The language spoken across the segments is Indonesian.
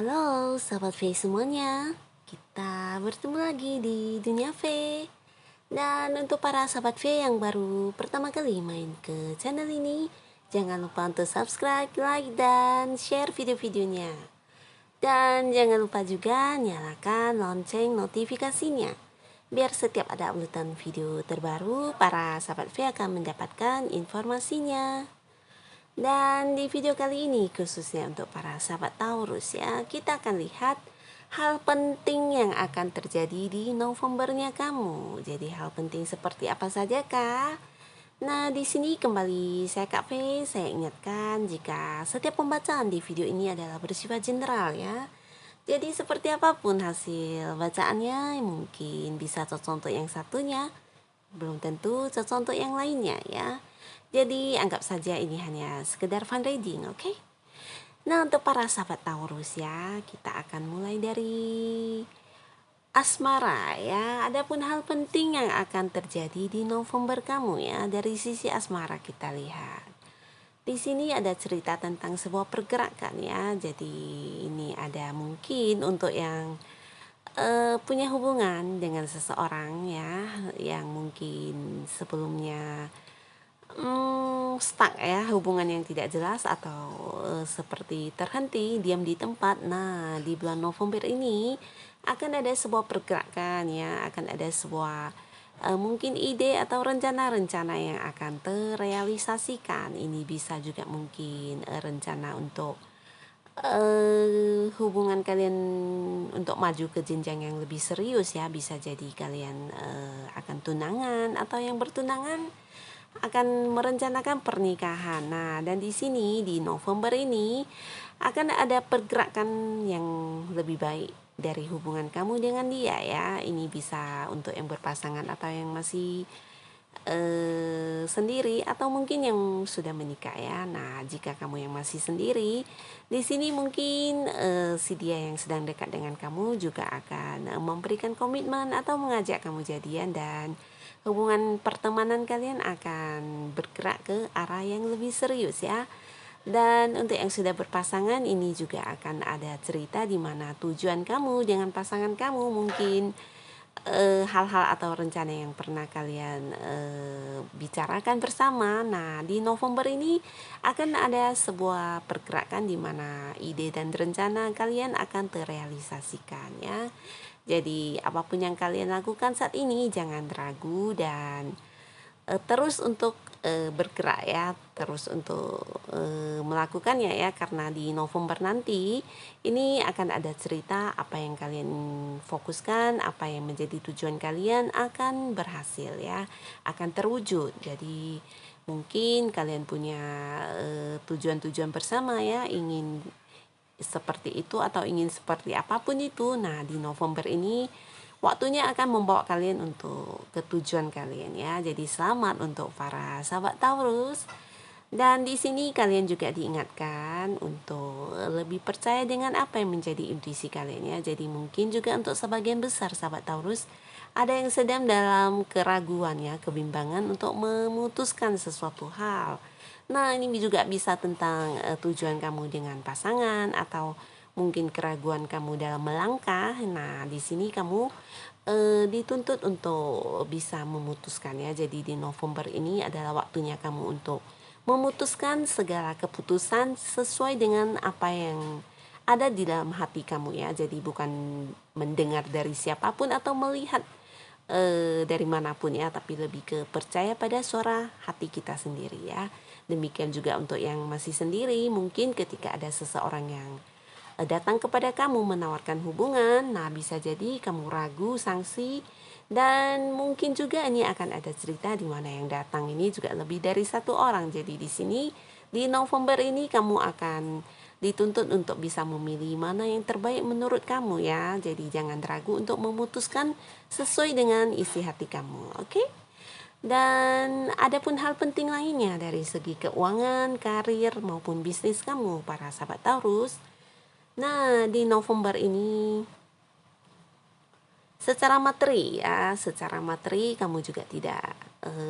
Halo sahabat V semuanya, kita bertemu lagi di Dunia V. Dan untuk para sahabat V yang baru pertama kali main ke channel ini, jangan lupa untuk subscribe, like, dan share video-videonya. Dan jangan lupa juga nyalakan lonceng notifikasinya, biar setiap ada uploadan video terbaru, para sahabat V akan mendapatkan informasinya. Dan di video kali ini khususnya untuk para sahabat Taurus ya, kita akan lihat hal penting yang akan terjadi di Novembernya kamu. Jadi hal penting seperti apa saja kah? Nah, di sini kembali saya Kak V, saya ingatkan jika setiap pembacaan di video ini adalah bersifat general ya. Jadi seperti apapun hasil bacaannya, mungkin bisa cocok untuk yang satunya, belum tentu cocok untuk yang lainnya ya. Jadi anggap saja ini hanya sekedar fun reading, oke? Nah, untuk para sahabat Taurus ya, kita akan mulai dari asmara ya. Adapun hal penting yang akan terjadi di November kamu ya, dari sisi asmara kita lihat. Di sini ada cerita tentang sebuah pergerakan ya. Jadi ini ada mungkin untuk yang punya hubungan dengan seseorang ya, yang mungkin sebelumnya stuck ya, hubungan yang tidak jelas atau seperti terhenti, diam di tempat. Nah, di bulan November ini akan ada sebuah pergerakan ya, akan ada sebuah mungkin ide atau rencana-rencana yang akan terrealisasikan. Ini bisa juga mungkin rencana untuk hubungan kalian untuk maju ke jenjang yang lebih serius ya. Bisa jadi kalian akan tunangan, atau yang bertunangan akan merencanakan pernikahan. Nah, dan di sini di November ini akan ada pergerakan yang lebih baik dari hubungan kamu dengan dia ya. Ini bisa untuk yang berpasangan atau yang masih sendiri, atau mungkin yang sudah menikah ya. Nah, jika kamu yang masih sendiri, di sini mungkin si dia yang sedang dekat dengan kamu juga akan memberikan komitmen atau mengajak kamu jadian, dan hubungan pertemanan kalian akan bergerak ke arah yang lebih serius ya. Dan untuk yang sudah berpasangan, ini juga akan ada cerita di mana tujuan kamu dengan pasangan kamu mungkin hal-hal atau rencana yang pernah kalian bicarakan bersama. Nah, di November ini akan ada sebuah pergerakan di mana ide dan rencana kalian akan terrealisasikan ya. Jadi apapun yang kalian lakukan saat ini, jangan ragu dan terus untuk bergerak ya, terus untuk melakukannya ya, karena di November nanti ini akan ada cerita apa yang kalian fokuskan, apa yang menjadi tujuan kalian akan berhasil ya, akan terwujud. Jadi mungkin kalian punya tujuan-tujuan bersama ya, ingin seperti itu atau ingin seperti apapun itu. Nah, di November ini waktunya akan membawa kalian untuk ke tujuan kalian ya. Jadi selamat untuk para sahabat Taurus. Dan di sini kalian juga diingatkan untuk lebih percaya dengan apa yang menjadi intuisi kalian ya. Jadi mungkin juga untuk sebagian besar sahabat Taurus ada yang sedang dalam keraguan ya, kebimbangan untuk memutuskan sesuatu hal. Nah, ini juga bisa tentang tujuan kamu dengan pasangan, atau mungkin keraguan kamu dalam melangkah. Nah, di sini kamu dituntut untuk bisa memutuskan ya. Jadi di November ini adalah waktunya kamu untuk memutuskan segala keputusan sesuai dengan apa yang ada di dalam hati kamu ya. Jadi bukan mendengar dari siapapun atau melihat dari manapun ya, tapi lebih ke percaya pada suara hati kita sendiri ya. Demikian juga untuk yang masih sendiri, mungkin ketika ada seseorang yang datang kepada kamu menawarkan hubungan, nah bisa jadi kamu ragu, sangsi, dan mungkin juga ini akan ada cerita di mana yang datang ini juga lebih dari satu orang. Jadi di sini di November ini kamu akan dituntut untuk bisa memilih mana yang terbaik menurut kamu ya. Jadi jangan ragu untuk memutuskan sesuai dengan isi hati kamu, oke? Dan ada pun hal penting lainnya dari segi keuangan, karir maupun bisnis kamu para sahabat Taurus. Nah, di November ini secara materi kamu juga tidak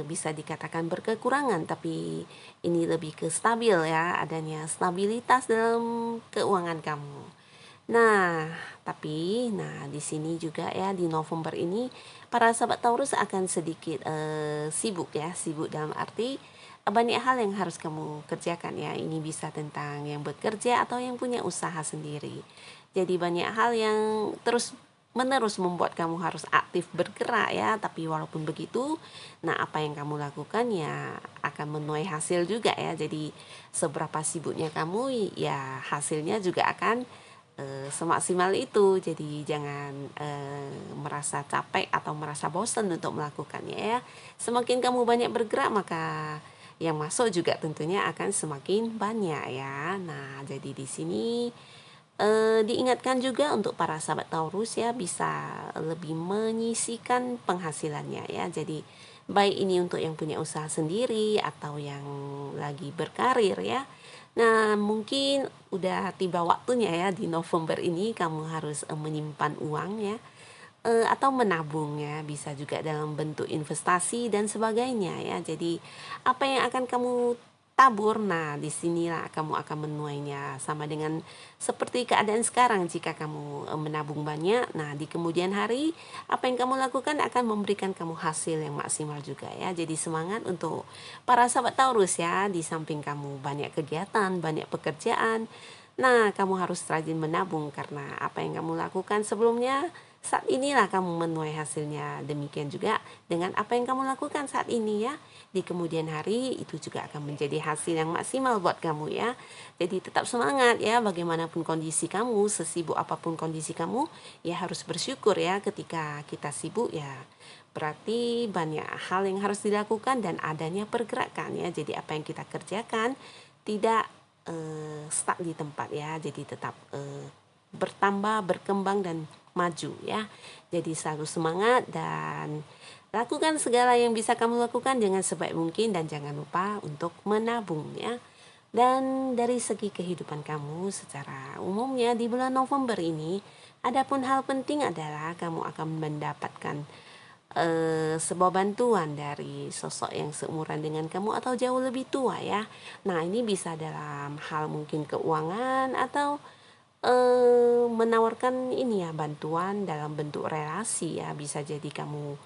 bisa dikatakan berkekurangan, tapi ini lebih ke stabil ya, adanya stabilitas dalam keuangan kamu. Nah, di sini juga ya di November ini para sahabat Taurus akan sedikit sibuk ya, sibuk dalam arti banyak hal yang harus kamu kerjakan ya. Ini bisa tentang yang bekerja atau yang punya usaha sendiri. Jadi banyak hal yang terus menerus membuat kamu harus aktif bergerak ya. Tapi walaupun begitu, nah apa yang kamu lakukan ya akan menuai hasil juga ya. Jadi seberapa sibuknya kamu ya hasilnya juga akan semaksimal itu. Jadi jangan merasa capek atau merasa bosan untuk melakukannya ya. Semakin kamu banyak bergerak maka yang masuk juga tentunya akan semakin banyak ya. Nah, jadi di sini diingatkan juga untuk para sahabat Taurus ya bisa lebih menyisihkan penghasilannya ya. Jadi baik ini untuk yang punya usaha sendiri atau yang lagi berkarir ya. Nah, mungkin udah tiba waktunya ya di November ini kamu harus menyimpan uang ya, atau menabung ya, bisa juga dalam bentuk investasi dan sebagainya ya. Jadi apa yang akan kamu tabur, nah disinilah kamu akan menuainya sama dengan seperti keadaan sekarang. Jika kamu menabung banyak, nah di kemudian hari apa yang kamu lakukan akan memberikan kamu hasil yang maksimal juga ya. Jadi semangat untuk para sahabat Taurus ya, di samping kamu banyak kegiatan, banyak pekerjaan, nah kamu harus rajin menabung karena apa yang kamu lakukan sebelumnya, saat inilah kamu menuai hasilnya. Demikian juga dengan apa yang kamu lakukan saat ini ya. Di kemudian hari itu juga akan menjadi hasil yang maksimal buat kamu ya. Jadi tetap semangat ya, bagaimanapun kondisi kamu, sesibuk apapun kondisi kamu, ya harus bersyukur ya. Ketika kita sibuk ya berarti banyak hal yang harus dilakukan dan adanya pergerakan ya. Jadi apa yang kita kerjakan tidak stuck di tempat ya. Jadi tetap bertambah, berkembang dan maju ya. Jadi selalu semangat dan lakukan segala yang bisa kamu lakukan dengan sebaik mungkin dan jangan lupa untuk menabung ya. Dan dari segi kehidupan kamu secara umumnya di bulan November ini, adapun hal penting adalah kamu akan mendapatkan sebuah bantuan dari sosok yang seumuran dengan kamu atau jauh lebih tua ya. Nah, ini bisa dalam hal mungkin keuangan atau menawarkan ini ya bantuan dalam bentuk relasi ya. Bisa jadi kamu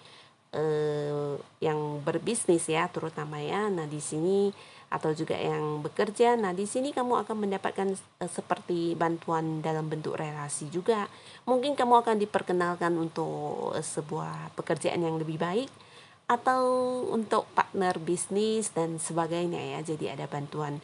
yang berbisnis ya terutama ya. Nah, di sini atau juga yang bekerja. Nah, di sini kamu akan mendapatkan seperti bantuan dalam bentuk relasi juga. Mungkin kamu akan diperkenalkan untuk sebuah pekerjaan yang lebih baik atau untuk partner bisnis dan sebagainya ya. Jadi ada bantuan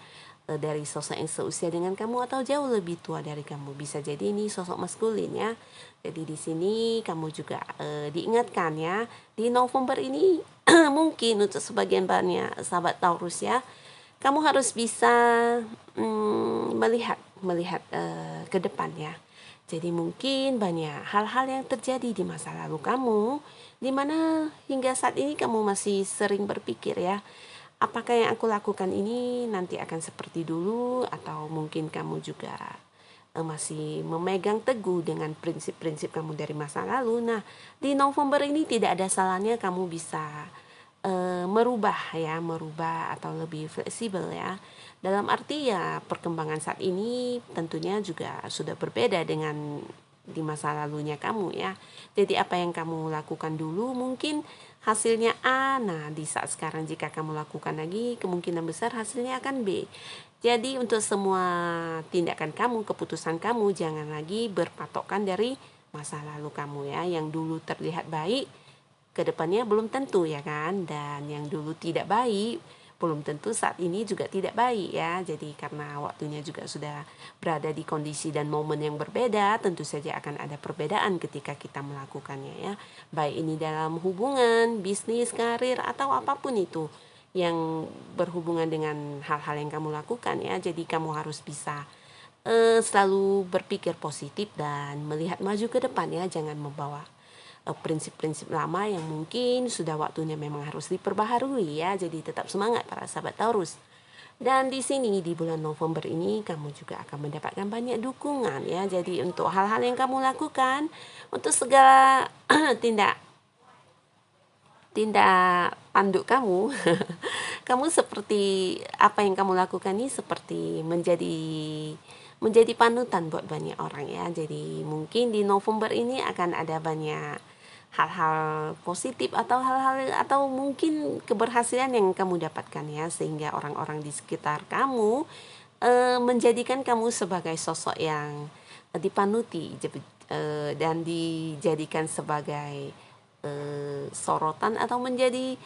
dari sosok yang seusia dengan kamu atau jauh lebih tua dari kamu. Bisa jadi ini sosok maskulin ya. Jadi di sini kamu juga diingatkan ya, di November ini mungkin untuk sebagian banyak sahabat Taurus ya, kamu harus bisa melihat ke depan ya. Jadi mungkin banyak hal-hal yang terjadi di masa lalu kamu, di mana hingga saat ini kamu masih sering berpikir ya, apakah yang aku lakukan ini nanti akan seperti dulu, atau mungkin kamu juga masih memegang teguh dengan prinsip-prinsip kamu dari masa lalu. Nah, di November ini tidak ada salahnya kamu bisa merubah atau lebih fleksibel ya. Dalam arti ya perkembangan saat ini tentunya juga sudah berbeda dengan di masa lalunya kamu ya. Jadi apa yang kamu lakukan dulu mungkin hasilnya A, nah di saat sekarang jika kamu lakukan lagi kemungkinan besar hasilnya akan B. Jadi untuk semua tindakan kamu, keputusan kamu jangan lagi berpatokan dari masa lalu kamu ya. Yang dulu terlihat baik, kedepannya belum tentu ya kan. Dan yang dulu tidak baik, belum tentu saat ini juga tidak baik ya. Jadi karena waktunya juga sudah berada di kondisi dan momen yang berbeda, tentu saja akan ada perbedaan ketika kita melakukannya ya. Baik ini dalam hubungan, bisnis, karir, atau apapun itu yang berhubungan dengan hal-hal yang kamu lakukan ya. Jadi kamu harus bisa selalu berpikir positif dan melihat maju ke depan ya. Jangan membawa prinsip-prinsip lama yang mungkin sudah waktunya memang harus diperbaharui ya. Jadi tetap semangat para sahabat Taurus. Dan di sini di bulan November ini kamu juga akan mendapatkan banyak dukungan ya. Jadi untuk hal-hal yang kamu lakukan, untuk segala tindak tanduk kamu, kamu seperti apa yang kamu lakukan ini seperti menjadi menjadi panutan buat banyak orang ya. Jadi mungkin di November ini akan ada banyak hal-hal positif atau hal-hal atau mungkin keberhasilan yang kamu dapatkan ya, sehingga orang-orang di sekitar kamu menjadikan kamu sebagai sosok yang dipanuti dan dijadikan sebagai sorotan atau menjadi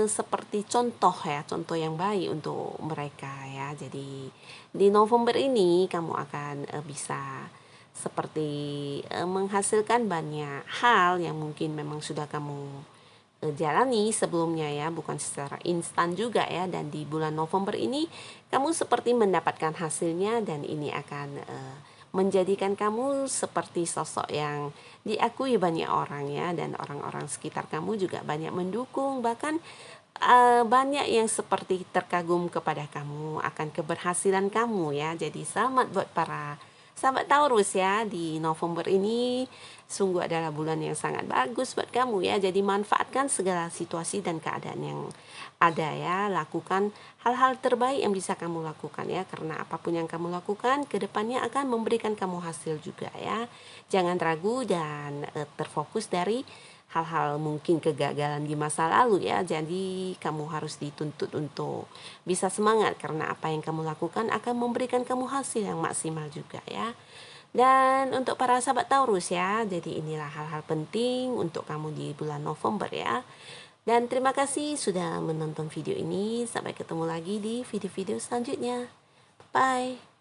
seperti contoh ya, contoh yang baik untuk mereka ya. Jadi di November ini kamu akan bisa seperti menghasilkan banyak hal yang mungkin memang sudah kamu jalani sebelumnya ya, bukan secara instan juga ya. Dan di bulan November ini kamu seperti mendapatkan hasilnya, dan ini akan menjadikan kamu seperti sosok yang diakui banyak orang ya, dan orang-orang sekitar kamu juga banyak mendukung, bahkan banyak yang seperti terkagum kepada kamu akan keberhasilan kamu ya. Jadi selamat buat para sahabat Taurus ya, di November ini sungguh adalah bulan yang sangat bagus buat kamu ya. Jadi manfaatkan segala situasi dan keadaan yang ada ya. Lakukan hal-hal terbaik yang bisa kamu lakukan ya, karena apapun yang kamu lakukan kedepannya akan memberikan kamu hasil juga ya. Jangan ragu dan terfokus dari hal-hal mungkin kegagalan di masa lalu ya. Jadi kamu harus dituntut untuk bisa semangat, karena apa yang kamu lakukan akan memberikan kamu hasil yang maksimal juga ya. Dan untuk para sahabat Taurus ya, jadi inilah hal-hal penting untuk kamu di bulan November ya. Dan terima kasih sudah menonton video ini. Sampai ketemu lagi di video-video selanjutnya. Bye.